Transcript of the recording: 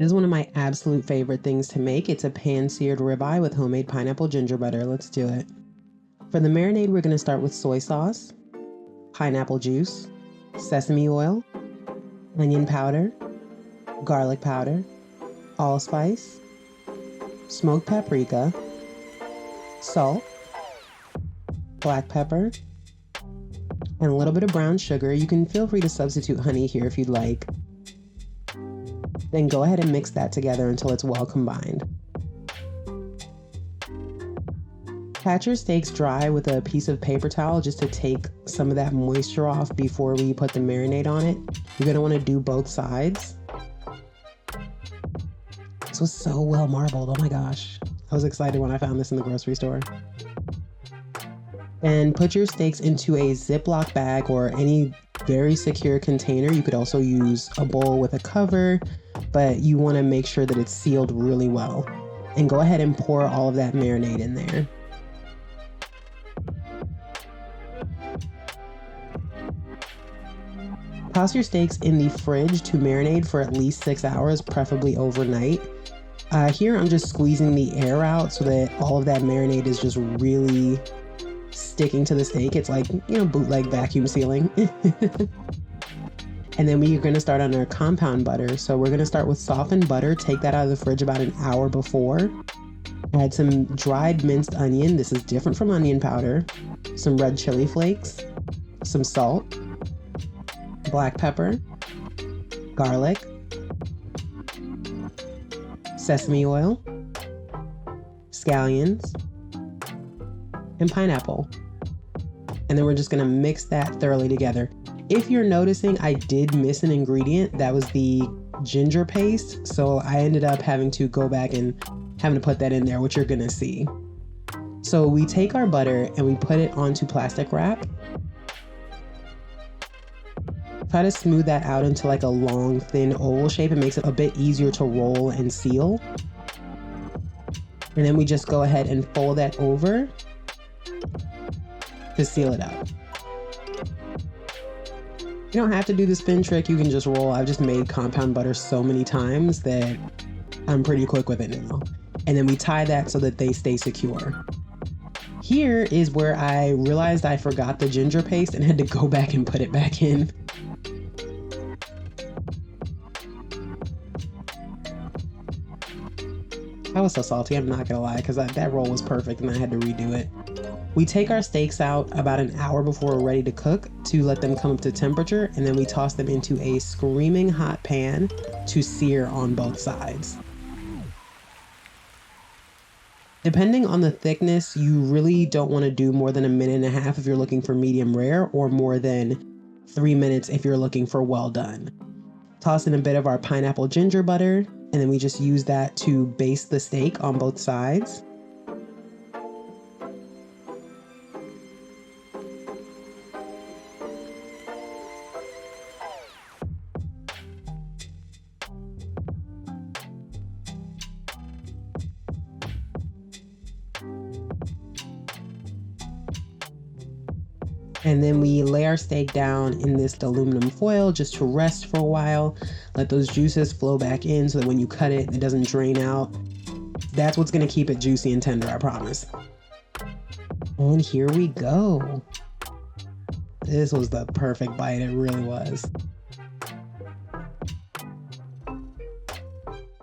This is one of my absolute favorite things to make. It's a pan-seared ribeye with homemade pineapple ginger butter. Let's do it. For the marinade, we're going to start with soy sauce, pineapple juice, sesame oil, onion powder, garlic powder, allspice, smoked paprika, salt, black pepper, and a little bit of brown sugar. You can feel free to substitute honey here if you'd like. Then go ahead and mix that together until it's well combined. Pat your steaks dry with a piece of paper towel just to take some of that moisture off before we put the marinade on it. You're going to want to do both sides. This was so well marbled. Oh my gosh. I was excited when I found this in the grocery store. And put your steaks into a Ziploc bag or any very secure container. You could also use a bowl with a cover, but you want to make sure that it's sealed really well. And go ahead and pour all of that marinade in there. Toss your steaks in the fridge to marinate for at least 6 hours, preferably overnight. Here I'm just squeezing the air out so that all of that marinade is just really sticking to the steak. It's like, bootleg vacuum sealing. And then we're going to start on our compound butter. So we're going to start with softened butter. Take that out of the fridge about an hour before. Add some dried minced onion. This is different from onion powder. Some red chili flakes, some salt, black pepper, garlic, sesame oil, scallions, and pineapple. And then we're just going to mix that thoroughly together. If you're noticing, I did miss an ingredient. That was the ginger paste. So I ended up having to go back and having to put that in there, which you're going to see. So we take our butter and we put it onto plastic wrap. Try to smooth that out into like a long, thin oval shape. It makes it a bit easier to roll and seal. And then we just go ahead and fold that over to seal it up. You don't have to do the spin trick, you can just roll. I've just made compound butter so many times that I'm pretty quick with it now. And then we tie that so that they stay secure. Here is where I realized I forgot the ginger paste and had to go back and put it back in. I was so salty, I'm not gonna lie, because that roll was perfect and I had to redo it. We take our steaks out about an hour before we're ready to cook to let them come up to temperature, and then we toss them into a screaming hot pan to sear on both sides. Depending on the thickness, you really don't want to do more than 1.5 minutes if you're looking for medium rare, or more than 3 minutes if you're looking for well done. Toss in a bit of our pineapple ginger butter, and then we just use that to baste the steak on both sides. And then we lay our steak down in this aluminum foil just to rest for a while. Let those juices flow back in so that when you cut it, it doesn't drain out. That's what's gonna keep it juicy and tender, I promise. And here we go. This was the perfect bite, it really was.